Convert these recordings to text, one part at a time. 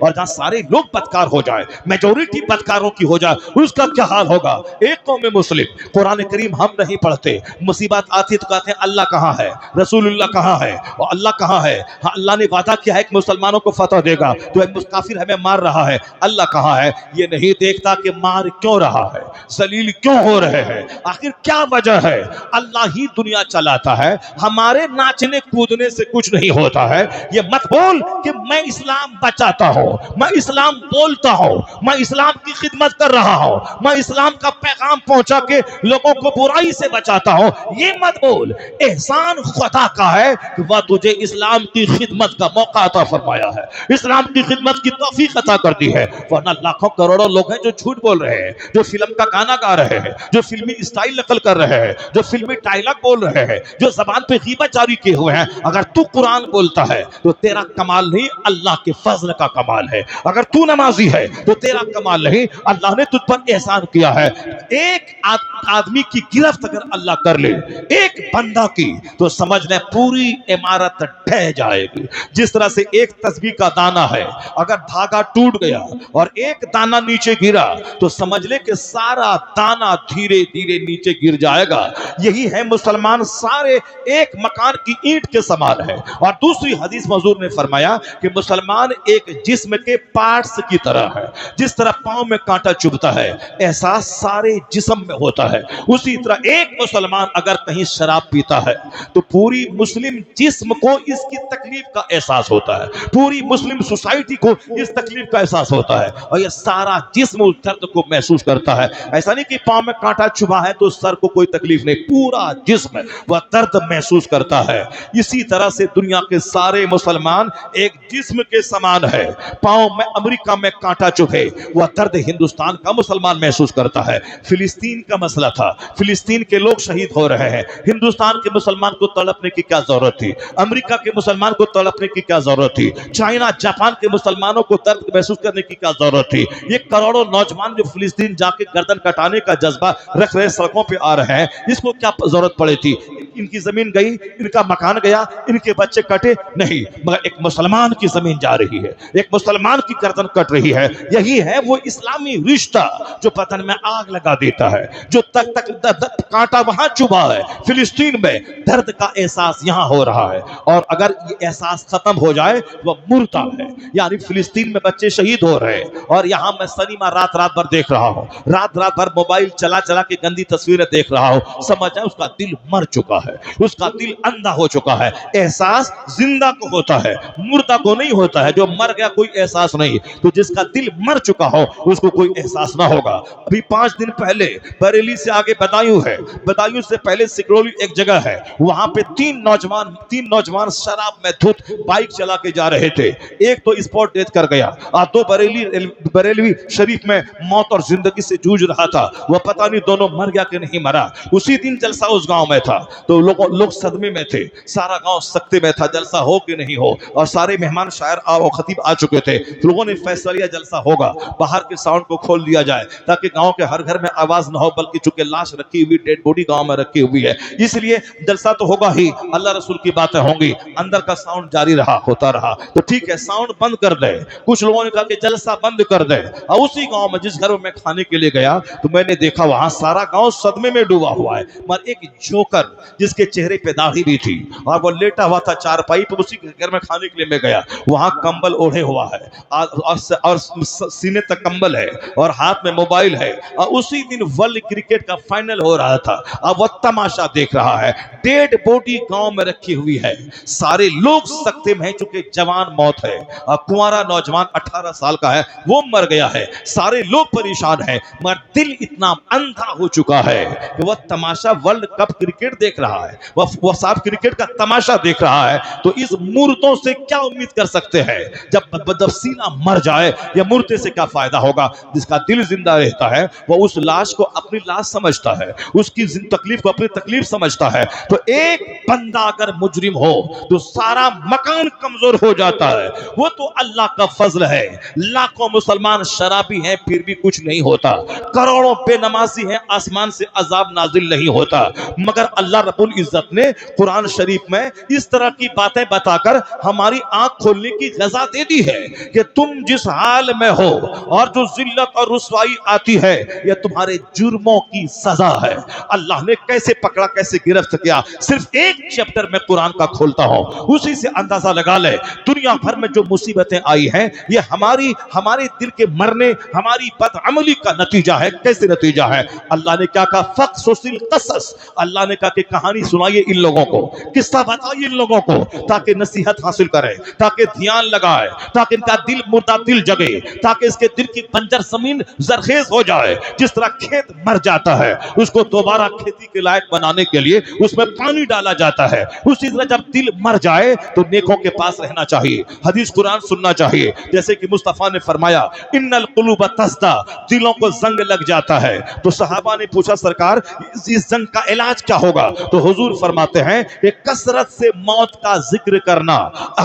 اور جہاں سارے لوگ بدکار ہو جائے, میجورٹی بدکاروں کی ہو جائے, اس کا کیا حال ہوگا؟ ایک قوم مسلم قرآن کریم ہم نہیں پڑھتے, مصیبت آتی تو کہتے ہیں اللہ کہاں ہے, رسول اللہ کہاں ہے, اور اللہ کہاں ہے؟ ہاں اللہ نے وعدہ کیا ہے کہ مسلمانوں کو فتح دے گا, تو ایک کافر ہمیں مار رہا ہے, اللہ کہاں ہے؟ یہ نہیں دیکھتا کہ مار کیوں رہا ہے, ذلیل کیوں ہو رہے ہیں, آخر کیا وجہ ہے. اللہ ہی دنیا چلاتا ہے, ہمارے ناچنے کودنے سے کچھ نہیں ہوتا ہے. یہ مت بول کہ میں اسلام بچاتا ہوں, میں اسلام بولتا ہوں, میں اسلام کی خدمت کر رہا ہوں, میں اسلام کا پیغام پہنچا کے لوگوں کو برائی سے بچاتا ہوں. یہ مت بول. احسان خدا کا ہے کہ وہ تجھے اسلام کی خدمت کا موقع عطا فرمایا ہے, اسلام کی خدمت کی توفیق عطا کر دی ہے. ورنہ لاکھوں کروڑوں لوگ ہیں جو جھوٹ بول رہے ہیں, جو فلم کا گانا گا رہے ہیں, جو فلمی اسٹائل نقل کر رہے ہیں, جو فلمی ڈائلاگ بول رہے ہیں, جو زبان پہ غیبت جاری کیے ہوئے ہیں. اگر تو قرآن بولتا ہے تو تیرا کمال نہیں, اللہ کے فضل کا کمال ہے. اگر تو نمازی ہے تو تیرا کمال نہیں, اللہ نے تجھ پر احسان کیا ہے. ایک آدمی کی گرفت اگر اللہ کر لے, ایک بندہ کی, تو سمجھ لیں پوری عمارت ڈھہ جائے گی. جس طرح سے ایک تسبیح کا دانہ ہے, اگر دھاگا ٹوٹ گیا اور ایک دانہ نیچے گرا تو سمجھ لے کہ سارا دانہ دھیرے دھیرے نیچے گر جائے گا. یہی ہے مسلمان, سارے ایک مکان کی اینٹ کے سمان ہے. اور دوسری حدیث حضور نے فرمایا کہ مسلمان ایک جسم کے پارٹس کی طرح ہے. جس طرح پاؤں میں کانٹا چبھتا ہے, احساس سارے جسم میں ہوتا ہے, اسی طرح ایک مسلمان اگر کہیں شراب پیتا ہے تو پوری مسلم جسم کو اس کی تکلیف کا احساس ہوتا ہے, پوری مسلم سوسائٹی کو اس تکلیف کا احساس ہوتا ہے, اور یہ سارا جسم اس درد کو محسوس کرتا ہے. ایسا نہیں کہ پاؤں میں کانٹا چبھا ہے تو سر کو کوئی تکلیف نہیں, پورا جسم وہ درد محسوس کرتا ہے. اسی طرح سے دنیا کے سارے مسلمان ایک جسم کے سامان ہے. پاؤں میں امریکہ میں کانٹا چبھے, وہ درد ہندوستان کا مسلمان محسوس کرتا ہے. فلسطین کا مسئلہ تھا, فلسطین کے لوگ شہید ہو رہے ہیں, ہندوستان کے مسلمان کو تڑپنے کی کیا ضرورت تھی, امریکہ کے مسلمان کو تڑپنے کی کیا ضرورت تھی, چائنا جاپان کے مسلمانوں کو درد محسوس کرنے کی کیا ضرورت تھی. یہ کروڑوں نوجوان جو فلسطین جا کے گردن کٹانے کا جذبہ رکھ رہے سڑکوں پہ آ رہے ہیں, اس کو کیا ضرورت پڑی تھی؟ ان کی زمین گئی, ان کا مکان گیا, ان کے بچے کٹے نہیں, مگر ایک مسلمان کی زمین جا رہی ہے, ایک مسلمان کی گردن کٹ رہی ہے. یہی ہے وہ اسلامی رشتہ جو پتن میں آگ لگا دیتا ہے, جو تک تک کانٹا وہاں چبھا ہے فلسطین میں, درد کا احساس یہاں ہو رہا ہے. اور اگر یہ احساس ختم ہو جائے وہ مرتا ہے. یعنی فلسطین میں بچے شہید ہو رہے ہیں, اور یہاں میں سنیما رات رات بھر دیکھ رہا ہوں, رات رات بھر موبائل چلا چلا کے گندی تصویریں دیکھ رہا ہوں. سمجھ جائے اس کا دل مر چکا ہے, اس کا دل اندھا ہو چکا ہے. احساس زندہ کو ہوتا ہے, مردہ کو نہیں ہوتا ہے. جو مر گیا کوئی احساس نہیں, تو جس کا دل مر چکا ہو اس کو کوئی احساس نہ ہوگا. ابھی 5 دن پہلے بریلی سے آگے بدایوں ہے, بدایوں سے پہلے سکرولی ایک جگہ ہے, وہاں پہ تین نوجوان شراب میں دھت بائک چلا کے جا رہے تھے. ایک تو اسپاٹ ڈیتھ کر گیا, اور دو بریلوی شریف میں موت اور زندگی سے جوجھ رہا تھا. وہ پتہ نہیں دونوں مر گیا کہ نہیں مرا. اسی دن جلسہ اس گاؤں میں تھا, تو لوگ صدمے میں تھے, سارا گاؤں سکتے میں تھا, جلسہ ہو کہ نہیں ہو. اور سارے مہمان شاعر اور خطیب آ چکے تھے. لوگوں نے فیصلہ لیا جلسہ ہوگا, باہر کے ساؤنڈ کو کھول دیا جائے تاکہ گاؤں کے ہر گھر میں آواز نہ ہو, بلکہ چونکہ لاش رکھی ہوئی, ڈیڈ باڈی گاؤں میں رکھی ہوئی ہے, اس لیے جلسہ تو ہوگا ہی, اللہ رسول کی باتیں ہوں گی. اندر کا ساؤنڈ جاری رہا, ہوتا رہا, تو ٹھیک ہے ساؤنڈ بند کر دے. کچھ لوگوں نے کہا کہ جلسہ بند کر دے. اور اسی گاؤں میں جس گھر میں کھانے کے لیے گیا تو میں نے دیکھا وہاں سارا گاؤں صدمے میں ڈوبا ہوا ہے, مگر ایک جوکر جس کے چہرے پہ داڑھی بھی تھی اور وہ لیٹا ہوا تھا چارپائی پہ, اسی گھر میں کھانے کے لیے میں گیا, وہاں کمبل اوڑھے ہوا ہے اور سینے تک کمبل ہے اور ہاتھ میں موبائل ہے. اور اسی دن ورلڈ کرکٹ کا فائنل ہو رہا تھا, اب وہ تماشا دیکھ رہا ہے. ڈیڈ باڈی گاؤں میں رکھی ہوئی ہے, سارے لوگ سکتے میں ہیں چونکہ جوان موت ہے, اور کنوارا نوجوان 18 سال کا ہے وہ مر گیا ہے. سارے لوگ پریشان ہیں, مگر دل اتنا اندھا ہو چکا ہے کہ وہ تماشا ورلڈ کپ کرکٹ دیکھ رہا ہے, وہ صاحب کرکٹ کا تماشا دیکھ رہا ہے. تو اس مردوں سے کیا امید کر سکتے ہیں؟ جب سینہ مر جائے یا مردے سے کیا فائدہ ہوگا؟ جس کا دل زندہ رہتا ہے وہ اس لاش کو اپنی لاش سمجھتا ہے, اس کی تکلیف کو اپنی تکلیف سمجھتا ہے. تو ایک بندہ اگر مجرم ہو تو سارا مکان کمزور ہو جاتا ہے. وہ تو اللہ کا فضل ہے, لاکھوں مسلمان شرابی ہیں پھر بھی کچھ نہیں ہوتا, کروڑوں بے نمازی ہیں آسمان سے عذاب نازل نہیں ہوتا, مگر اللہ رب رب العزت نے قرآن شریف میں اس طرح کی باتیں بتا کر ہماری آنکھ کھولنے کی غذا دے دی ہے کہ تم جس حال میں ہو اور جو ذلت اور رسوائی آتی ہے یہ تمہارے جرموں کی سزا ہے۔ اللہ نے کیسے پکڑا، کیسے گرفت کیا، صرف ایک چیپٹر میں قرآن کا کھولتا ہوں، اسی سے اندازہ لگا لے دنیا بھر میں جو مصیبتیں آئی ہیں یہ ہمارے دل کے مرنے، ہماری بدعملی کا نتیجہ ہے۔ کیسے نتیجہ ہے؟ اللہ نے کیا کہا؟ فقصص القصص، اللہ نے کہا کہ کہانی سنائیے ان لوگوں کو، قصہ بتائیے ان لوگوں کو، تاکہ نصیحت حاصل کریں، تاکہ دھیان لگائے، تاکہ ان کا دل مردہ دل جگے، تاکہ اس کے دل کی بنجر زمین زرخیز ہو جائے۔ جس طرح کھیت مر جاتا ہے اس کو دوبارہ کھیتی کے لائق بنانے کے لیے اس میں پانی ڈالا جاتا ہے، اسی طرح جب دل مر جائے تو نیکوں کے پاس رہنا چاہیے، حدیث قرآن سننا چاہیے۔ جیسے کہ مصطفیٰ نے فرمایا ان القلوب تزدہ، دلوں کو زنگ لگ جاتا ہے۔ تو صحابہ نے پوچھا سرکار اس زنگ کا علاج کیا ہوگا؟ تو حضور فرماتے ہیں کہ کثرت سے موت کا ذکر کرنا،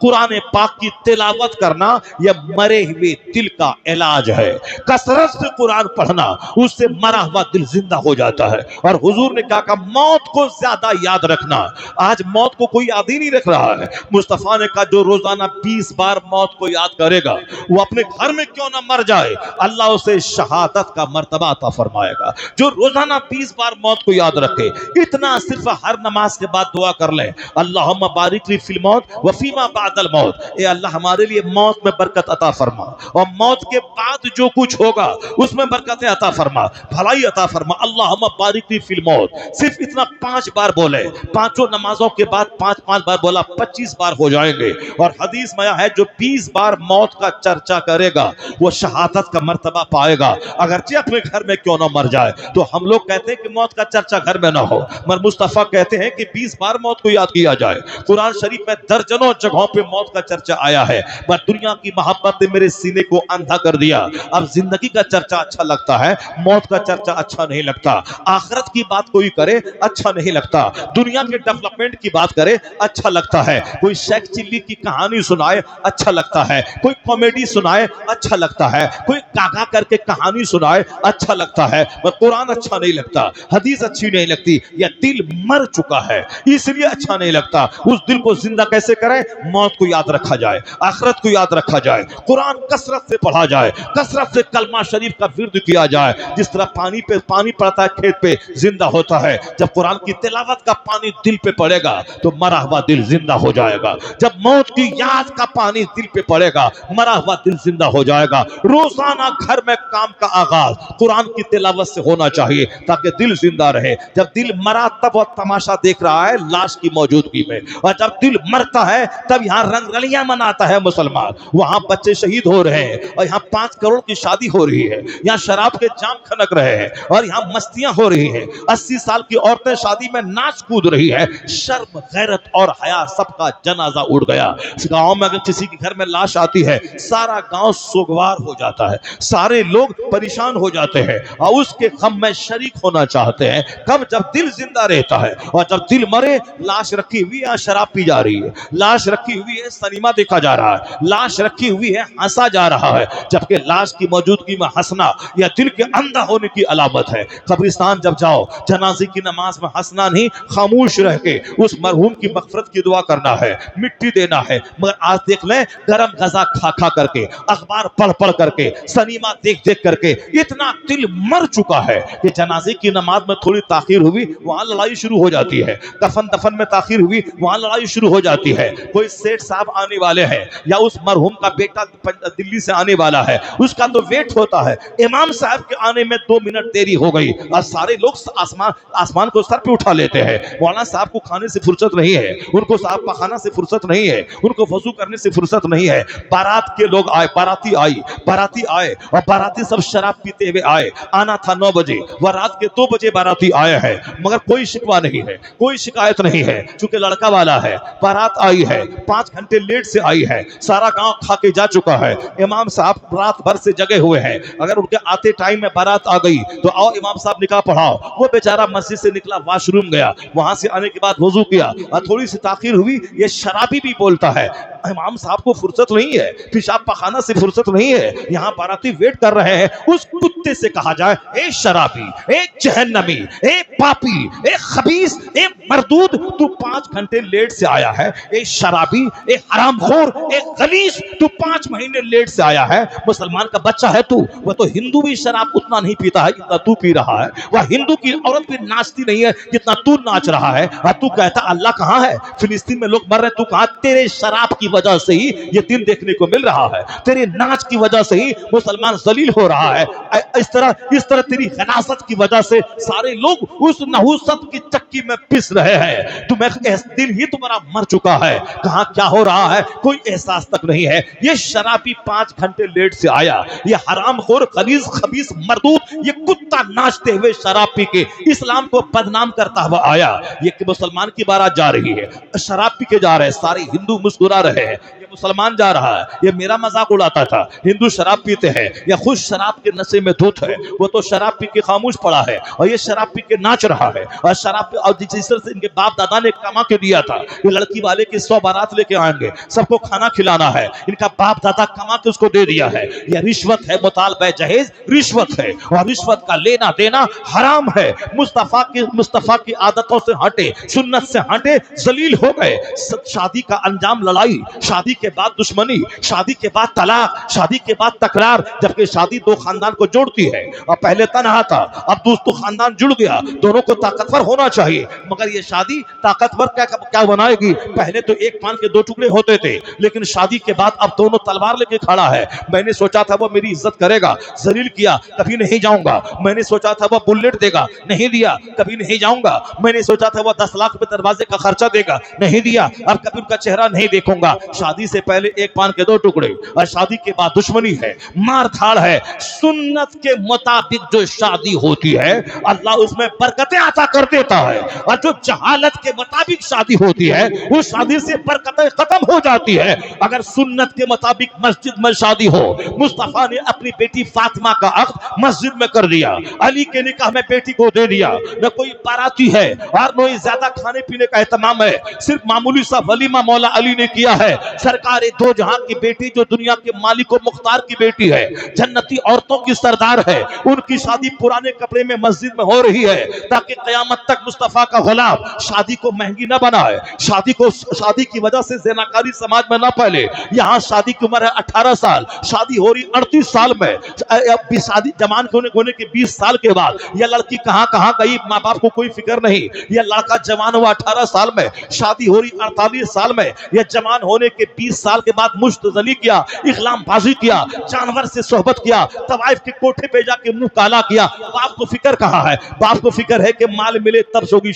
قرآن پاک کی تلاوت کرنا، یہ مرے ہوئے دل کا علاج ہے۔ کثرت سے قرآن پڑھنا، اس سے مرا ہوا دل زندہ ہو جاتا ہے۔ اور حضور نے کہا کہ موت کو زیادہ یاد رکھنا۔ آج موت کو کوئی یاد ہی نہیں رکھ رہا ہے۔ مصطفیٰ نے کہا جو روزانہ 20 بار موت کو یاد کرے گا وہ اپنے گھر میں کیوں نہ مر جائے، اللہ اسے شہادت کا مرتبہ عطا فرمائے گا۔ جو روزانہ 20 بار موت کو یاد رکھے، اتنا صرف ہر نماز کے بعد دعا کر لیں، اللہم بارک لی فی الموت وفیما بعد الموت، اے اللہ ہمارے لیے موت میں برکت عطا فرما، اور موت کے بعد جو کچھ ہوگا اس میں برکتیں عطا فرما، بھلائی عطا فرما، اللہم بارک لی فی الموت۔ صرف اتنا 5 بار بولے، پانچوں نمازوں کے بعد 5 بار بولا، 25 بار ہو جائیں گے۔ اور حدیث میں ہے جو 20 بار موت کا چرچا کرے گا وہ شہادت کا مرتبہ پائے گا، اگرچہ اپنے گھر میں کیوں نہ مر جائے۔ تو ہم لوگ کہتے ہیں کہ موت کا چرچا گھر میں نہ ہو، مگر مصطفیٰ کہتے ہیں کہ 20 بار موت کو یاد کیا جائے۔ قرآن شریف میں درجنوں جگہوں پہ موت کا چرچا آیا ہے، پر دنیا کی محبت نے میرے سینے کو اندھا کر دیا۔ اب زندگی کا چرچا اچھا لگتا ہے، موت کا چرچا اچھا نہیں لگتا۔ آخرت کی بات کوئی کرے اچھا نہیں لگتا، دنیا کے ڈیولپمنٹ کی بات کرے اچھا لگتا ہے، کوئی شیخ چلی کی کہانی سنائے اچھا لگتا ہے، کوئی کامیڈی سنائے اچھا لگتا ہے، کوئی گاگا کر کے کہانی سنائے اچھا لگتا ہے، مگر قرآن اچھا نہیں لگتا، حدیث اچھی نہیں لگتی۔ یہ دل مر چکا ہے اس لیے اچھا نہیں لگتا۔ اس دل کو زندہ کیسے کریں؟ موت کو یاد رکھا جائے، آخرت کو یاد رکھا جائے، قرآن کثرت سے پڑھا جائے، کثرت سے کلمہ شریف کا ورد کیا جائے۔ جس طرح پانی پڑتا ہے کھیت پہ زندہ ہوتا ہے، جب قرآن کی تلاوت کا پانی دل پہ پڑے گا تو مرا ہوا دل زندہ ہو جائے گا۔ جب موت کی یاد کا پانی دل پہ پڑے گا مرا ہوا دل زندہ ہو جائے گا۔ روزانہ گھر میں کام کا آغاز قرآن کی تلاوت سے ہونا چاہیے تاکہ دل زندہ رہے۔ جب دل مرا تب وہ تماشا دیکھ رہا ہے لاش کی موجودگی میں، اور جب دل مرتا ہے تب یہاں رنگ رلیاں مناتا ہے مسلمان، وہاں بچے شہید ہو رہے ہیں، اور یہاں 5 کروڑ کی شادی ہو رہی ہے، یہاں شراب کے جام کھنک رہے ہیں، اور یہاں مستیاں ہو رہی ہیں، 80 سال کی عورتیں شادی میں ناچ کود رہی ہے۔ شرم، غیرت اور حیا سب کا جنازہ اڑ گیا۔ اس گاؤں میں اگر کسی کے گھر میں لاش آتی ہے سارا گاؤں سوگوار ہو جاتا ہے، سارے لوگ پریشان ہو جاتے ہیں اور اس کے غم میں شریک ہونا چاہتے ہیں۔ کب؟ جب دل زندہ رہتا ہے، اور جب دل مرے لاش رکھی ہوئی ہے شراب پی جا رہی ہے، لاش رکھی ہوئی ہے سنیما دیکھا جا رہا ہے، لاش رکھی ہوئی ہے ہنسا جا رہا ہے، جبکہ لاش کی موجودگی میں ہنسنا یا دل کے اندھا ہونے کی علامت ہے۔ قبرستان جب جاؤ جنازے کی نماز میں ہنسنا نہیں، خاموش رہ کے اس مرحوم کی مغفرت کی دعا کرنا ہے، مٹی دینا ہے۔ مگر آج دیکھ لیں گرم غذا کھا کر کے، اخبار پڑھ کر کے، سنیما دیکھ کر کے اتنا دل مر چکا ہے کہ جنازے کی نماز میں تھوڑی تاخیر ہوئی وہاں لڑائی شروع ہو جاتی ہے، دفن میں تاخیر ہوئی وہاں لڑائی شروع ہو جاتی ہے۔ کوئی سیٹھ صاحب آنے والے ہیں یا اس مرحوم کا بیٹا دلی سے آنے والا ہے، اس کا تو ویٹ ہوتا ہے، امام صاحب کے آنے میں 2 منٹ دیری ہو گئی اور سارے لوگ آسمان کو سر پہ اٹھا لیتے ہیں۔ مولانا صاحب کو کھانے سے فرصت نہیں ہے، ان کو صاحب پخانا سے فرصت نہیں ہے، ان کو وضو کرنے سے فرصت نہیں ہے۔ بارات کے لوگ آئے، باراتی آئے اور باراتی سب شراب پیتے ہوئے آئے، آنا تھا 9 بجے، وہ رات کے 2 بجے باراتی آئے ہیں، مگر کوئی شکوہ نہیں ہے، کوئی شکایت نہیں ہے، چونکہ لڑکا والا ہے، بارات آئی ہے، 5 گھنٹے لیٹ سے آئی ہے، سارا گاؤں کھا کے جا چکا ہے، امام صاحب رات بھر سے جگے ہوئے ہیں، اگر ان کے آتے ٹائم میں بارات آ گئی تو آؤ امام صاحب نکاح پڑھاؤ۔ وہ بیچارہ مسجد سے نکلا، واش روم گیا، وہاں سے آنے کے بعد وضو کیا اور تھوڑی سی تاخیر ہوئی، یہ شرابی بھی بولتا ہے امام صاحب کو فرصت نہیں ہے, پیشاب پخانہ سے فرصت نہیں ہے, یہاں باراتی ویٹ کر رہے ہیں. اس کتے سے کہا جائے اے شرابی, اے جہنمی, اے پاپی, اے خبیث, اے مردود, تو 5 گھنٹے لیٹ سے آیا ہے. اے شرابی, اے حرام خور, اے غلیظ, تو 5 مہینے لیٹ سے آیا ہے. مسلمان کا بچہ ہے تو, وہ تو ہندو بھی شراب اتنا نہیں پیتا ہے جتنا تو پی رہا ہے. وہ ہندو کی عورت بھی ناچتی نہیں ہے جتنا تو ناچ رہا ہے. اور تو کہتا اللہ کہاں ہے, فلسطین میں لوگ مر رہے, تو کہا تیرے شراب کی وجہ سے ہی یہ دن دیکھنے کو مل رہا ہے, تیرے ناچ کی وجہ سے ہی مسلمان ذلیل ہو رہا ہے. اس طرح تیری غلاظت کی وجہ سے سارے لوگ اس نحوست کی چکی میں پس رہے ہیں. تمہیں دل ہی تمہارا مر چکا ہے, کہاں کیا ہو رہا ہے کوئی احساس تک نہیں ہے. یہ شرابی 5 گھنٹے لیٹ سے آیا, یہ حرام خور غلیظ خبیث مردود, یہ کتا ناچتے ہوئے شراب پی کے اسلام کو بدنام کرتا ہوا آیا. یہ کہ مسلمان کی بارات جا رہی ہے, شراب پی کے جا رہے ہیں, سارے ہندو مسکرا رہے ہیں. یہ مسلمان جا رہا ہے, یہ میرا مذاق اڑاتا تھا, ہندو شراب پیتے ہیں, یہ خود شراب کے نشے میں دھت ہے, وہ تو شراب پی کے خاموش پڑا ہے, اور یہ شراب پی کے ناچ رہا ہے. اور شراب اور جس طرح سے ان کے باپ دادا نے کما کے دیا تھا, یہ لڑکی والے کی 100 بارات لے کے آئیں گے, سب کو کھانا کھلانا ہے, ان کا باپ دادا کما کے اس کو دے دیا ہے. یہ رشوت ہے, مطالبہ جہیز رشوت ہے, اور رشوت کا لینا دینا حرام ہے. مصطفیٰ کی عادتوں سے ہٹے, سنت سے ہٹے, ذلیل ہو گئے. شادی کا انجام لڑائی, شادی کے بعد دشمنی, شادی کے بعد طلاق, شادی کے بعد تکرار. جبکہ شادی 2 خاندان کو جوڑتی ہے, اور پہلے تنہا تھا, اب دوستوں خاندان جڑ گیا, دونوں کو طاقتور ہونا چاہیے. مگر یہ شادی طاقتور کیا بنائے گی؟ پہلے تو ایک پان کے 2 ٹکڑے ہوتے تھے, لیکن شادی کے بعد اب دونوں تلوار لے کے کھڑا ہے. میں نے سوچا تھا وہ میری عزت کرے گا, ذلیل کیا, کبھی نہیں جاؤں گا. میں نے سوچا تھا وہ بلیٹ دے گا, نہیں دیا, کبھی نہیں جاؤں گا. میں نے سوچا تھا وہ 10 لاکھ روپے دروازے کا خرچہ دے گا, نہیں دیا, اب کبھی ان کا چہرہ نہیں دیکھوں گا. شادی سے پہلے ایک پان کے 2 ٹکڑے, اور شادی کے بعد دشمنی ہے, مار دھاڑ ہے. سنت کے مطابق جو شادی ہوتی ہے اللہ اس میں برکتیں عطا کر دیتا ہے, اور جو جہالت کے مطابق شادی ہوتی ہے اس شادی سے برکتیں ختم ہو جاتی ہے. اگر سنت کے مطابق مسجد میں شادی ہو, مصطفیٰ نے اپنی بیٹی فاطمہ کا عقد مسجد میں کر دیا, علی کے نکاح میں بیٹی کو دے دیا, نہ کوئی باراتی ہے اور نہ زیادہ کھانے پینے کا اہتمام ہے, صرف معمولی سا ولیمہ مولا علی نے کیا ہے. سرکار دو جہاں کی بیٹی جو دنیا کے مالک و مختار کی بیٹی ہے, جنتی عورتوں کی سردار ہے, ان کی شادی پرانے کپڑے میں مسجد میں ہو رہی ہے, تاکہ قیامت تک مصطفیٰ کا غلام شادی کو مہنگی نہ بنائے, شادی کی وجہ سے زناکاری سماج میں نہ پھیلے. یہاں شادی کی عمر ہے 18 سال, شادی ہو رہی 38 سال میں. شادی جوان ہونے کے 20 سال کے بعد یہ لڑکی کہاں گئی, ماں باپ کو کوئی فکر نہیں. یہ لڑکا جوان ہوا 18 سال میں, شادی ہو رہی 48 سال میں. یہ جوان ہونے کے 20 سال کے بعد مشتزلی کیا, اغلام بازی کیا, جانور سے صحبت کیا, طوائف کے کوٹھے پہ جا کے منہ کالا کیا. باپ کو فکر کہاں ہے؟ باپ کو فکر ہے کہ مال ملے تب ہوگی